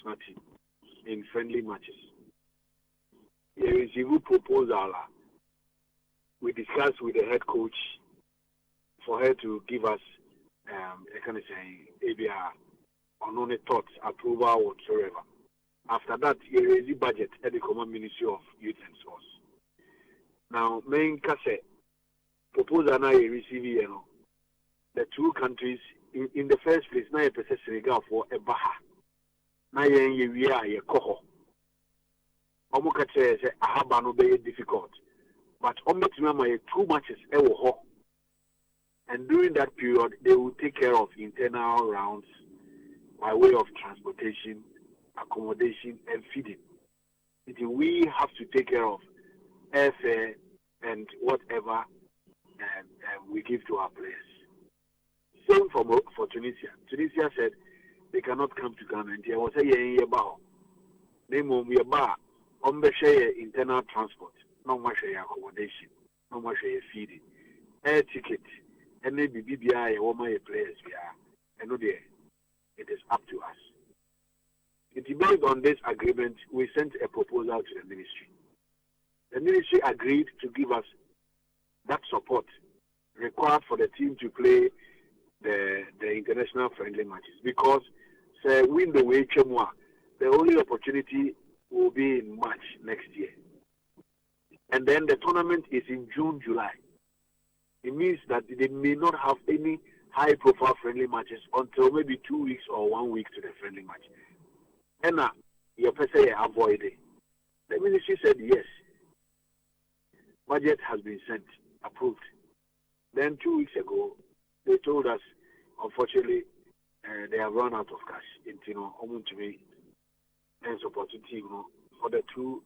national team in friendly matches. There is a proposal. We discussed with the head coach for her to give us a kind of saying maybe on only thoughts, approval, whatsoever. After that, there is a budget at the Common Ministry of Youth and Sports. Now, main case proposal now you receive, the two countries in the first place. Now you process Senegal for a baha. Now we are a coho. Omuka say ahaba no be difficult, but ometimama 2 matches ewo. And during that period, they will take care of internal rounds by way of transportation, accommodation, and feeding. We have to take care of airfare and whatever we give to our players. Same for Tunisia. Tunisia said they cannot come to Ghana. And there was a year about. Name on we about share internal transport, no much accommodation, no much feeding, air ticket, and maybe BBI or my players we are. And no there, it is up to us. Based on this agreement, we sent a proposal to the ministry. The ministry agreed to give us that support required for the team to play the international friendly matches, because win the way the only opportunity will be in March next year. And then the tournament is in June, July. It means that they may not have any high-profile friendly matches until maybe 2 weeks or 1 week to the friendly match. And your person avoid it. The ministry said yes. Budget has been sent, approved. Then 2 weeks ago, they told us, unfortunately, they have run out of cash. To me, and support the team for the two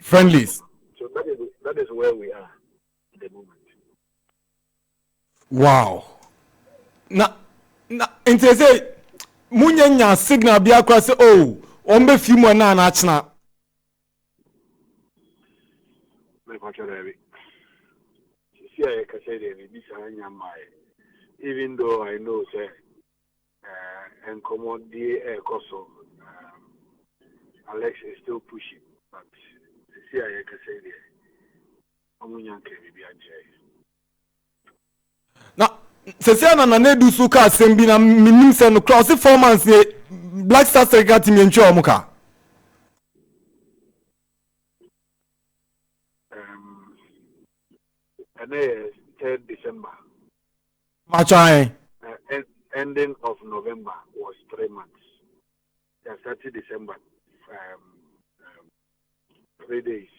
friendlies. So that is where we are at the moment. Wow. Na inte say munya signal bia kwa say oh ombe fi mo na achna. Me kwacho rebi. See I can say the bi sa nya mai. Even though I know say and commodity also Alex is still pushing, but see I can say the amunya ke bi anje. Na sese na na do so ka sembi na minim se no cross 4 months Black Stars Senegal team enchi omuka. And 3rd December. Machai. Ending of November was 3 months. 30 December, 3 days.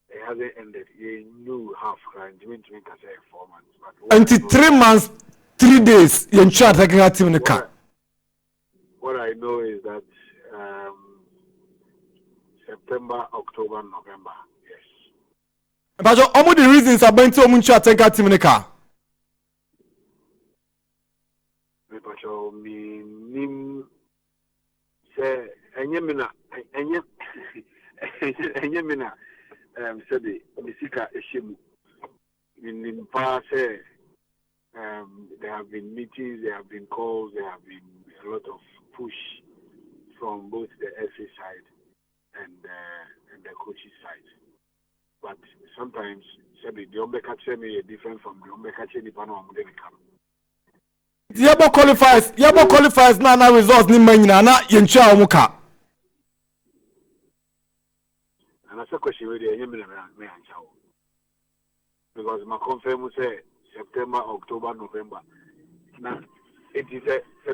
It hasn't ended. You knew half and you mean to make us 4 months. But until 3 months, 3 days, you enjoy taking a team in the car. What I know is that September, October, November, yes. But all the reasons are going to Muncha take a team in the car. Nim say enyemina said the Misika Eshim in past there have been meetings, there have been calls, there have been a lot of push from both the FA side and the coach's side. But sometimes the Ombeka Chemi is different from the Ombeka Chemi Pano Amudemikam. Yabo qualifies na results ni manyina na yencha omuka. And that's a question where they me answer. Because my confirm say September, October, November. Now it is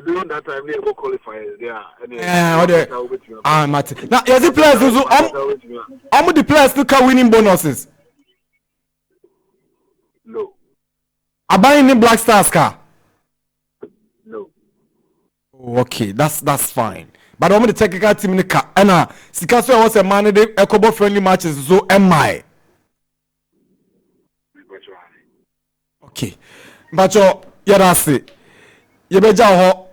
during that time they go qualify there. Mate. Now yes the players do the players look at winning bonuses. No. Abayin ni Black Stars car. Okay, that's fine. But I'm the technical team in the car. And Sikaso was a man de Ecobo friendly matches, so am I. Okay. But you that's it. You beja ho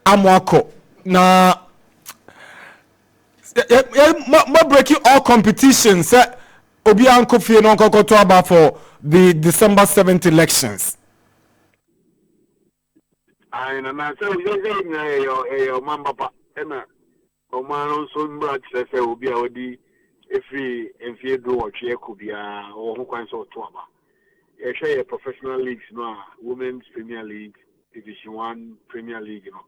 amwako na mo breaking all competitions. Obi anko fie no nko to about for the December 7th elections. I na so you say your man papa na o man so mbra kire say obi a odi efri enfie do otwe ekobia o ho kwan so to aba. You share your professional leagues no Women's Premier League, Division 1 Premier League, you know.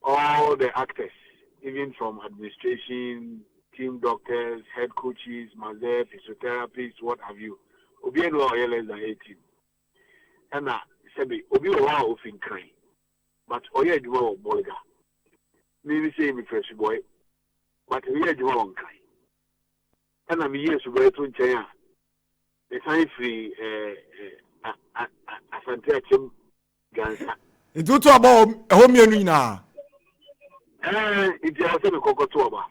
All the actors, even from administration, team doctors, head coaches, masseurs, physiotherapists, what have you. Obi no are less than 18. And Sebi, Obi wa ofin crying. But Oya Juma Bolga. Maybe say me fresh boy. But Oya Juma on crying. And I'm here to go to China. The time free Asante Twum Gansa. It will talk about home you now. It's also a cocoa.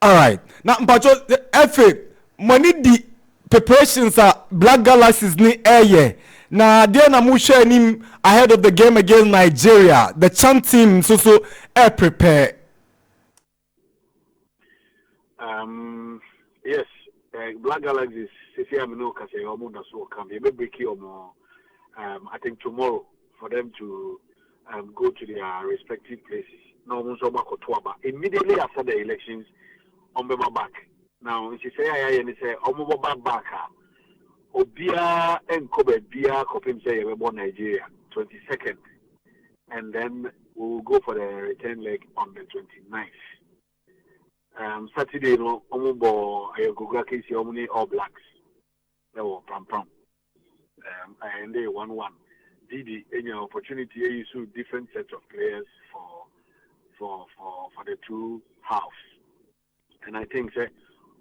All right. Now, Mpacho, FA money the preparations are Black Galaxies ni air. Now, there na mu share him ahead of the game against Nigeria. The Chan team so air prepare. Yes, Black Galaxies. I think tomorrow for them to go to their respective places. Now, immediately after the elections, on my back. Now, she say I say on back. Obia and Kobe Bia Kopim say we born Nigeria 22nd, and then we will go for the return leg on the 29th. Saturday, no, Omubo, Ayogura Kisi, Omni All Blacks. They were pram. And they 1-1. Didi, any opportunity, you see different sets of players for the two halves. And I think say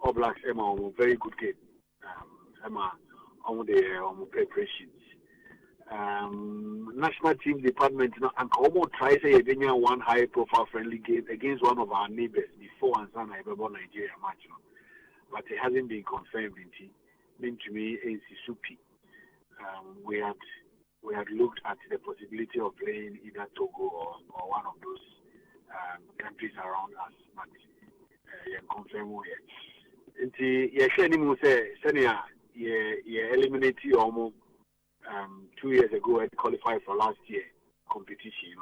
All Blacks Emma very good game. Emma on the preparations. National team department and Komo tries a one high profile friendly game against one of our neighbors before and San Nigeria match. But it hasn't been confirmed in to me is Supi. We had looked at the possibility of playing either Togo or one of those countries around us, but confirm we eliminate almost 2 years ago I qualified for last year competition.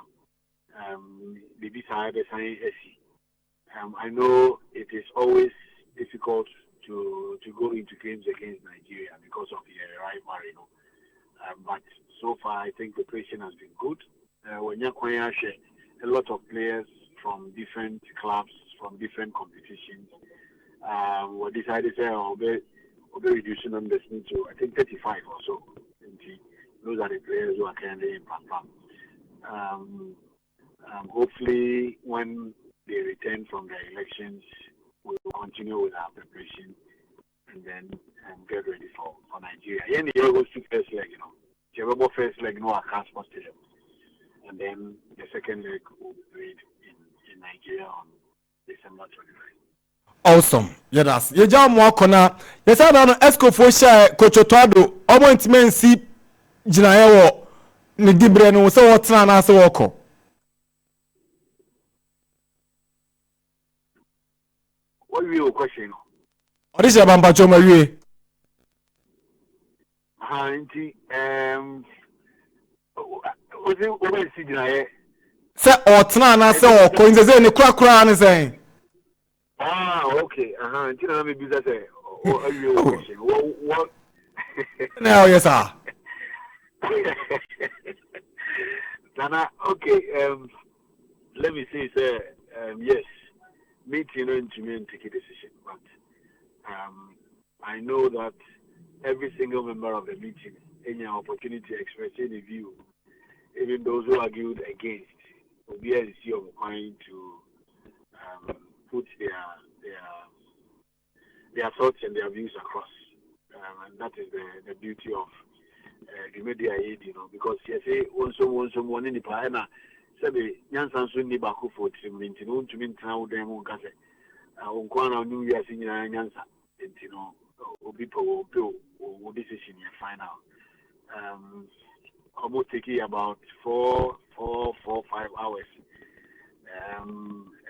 I know it is always difficult to go into games against Nigeria because of the rivalry. But so far I think preparation has been good. When you a lot of players from different clubs, from different competitions, we decided to reducing numbers to I think 35 or so. Those are the players who are currently in Pam. Hopefully, when they return from the elections, we will continue with our preparation and then get ready for Nigeria. Yeah, the goes to first leg, the first leg, no Akaspa Stadium, and then the second leg will be played in Nigeria on December 29th. Awesome. Yeah, that's. You jam more corner. Yes, I don't know. Esco for share Coach Otoado. I want to men see Jinayo. Ni dibre no so what na so woko. What will your question? What is your bamba choma wie? Was it over see Jinayo? Say otna na so woko. Inze ze ni kura ni say. Okay. Let me do that. What your question? What? No, yes, sir. Nana, okay. Let me say, sir. Yes, meeting and to me and take a decision, but I know that every single member of the meeting, any opportunity to express any view, even those who argued against, will be a trying to put their thoughts and their views across, and that is the beauty of the media aid, because you say also one in the Pahana, Sabi, Yansan Sunni Baku for Timin, to mean Tau Demo Gase, Unkwana New Year's in Yansa, and people will do decision in final. Almost taking about 4-5 hours.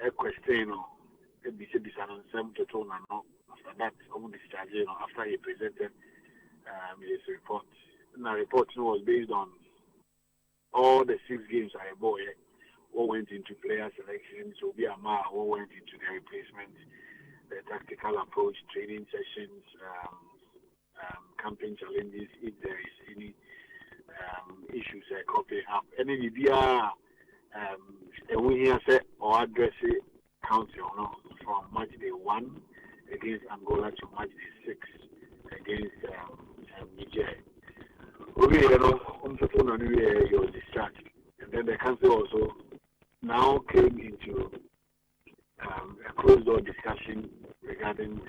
A question, after that, after he presented his report, my report was based on all the 6 games I bought. What went into player selection, so be a man what went into the replacement, the tactical approach, training sessions, campaign challenges, if there is any issues copy up. Any idea we here say or address it council from match day 1 against Angola to match day 6 against Niger. Okay, you're distracted. And then the council also now came into a closed door discussion regarding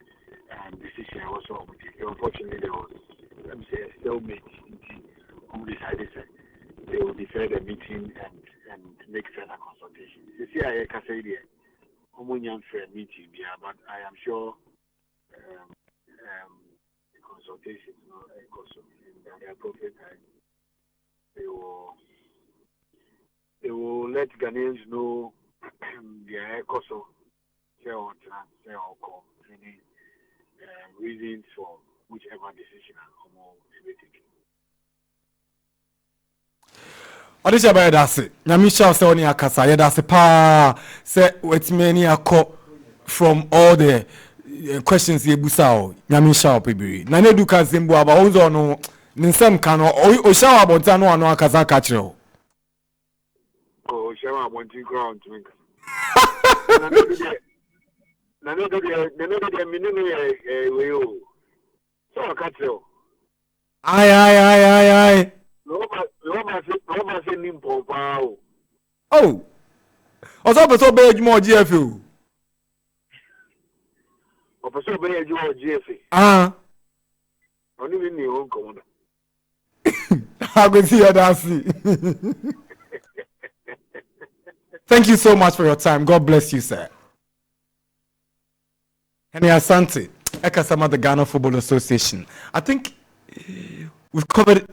decision also. Unfortunately, there was, let me say, a stalemate. Who decided that they will defer the meeting and make further consultations. You see, I can say there, fair meeting, yeah, but I am sure the consultations, at the appropriate time, they will let Ghanaians know their cost of any reasons for whichever decision they take. Odisha by Dasi, Yamisha Sony Akasa, Yadasi Pa, say what's many a call from all the questions ye busao, Yamisha Pibiri. Naneduka Zimbu about Ozono, Ninsam Kano, Oshawa Bontano, and Akazakacho. Oh, Shawa went to ground to make. Aye. Oh, also big more GFU. Only in your own commander. I will see you, Darcy. Thank you so much for your time. God bless you, sir. Henry Asante, Ekasama, the Ghana Football Association. I think we've covered.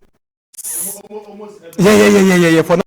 Yeah. For now.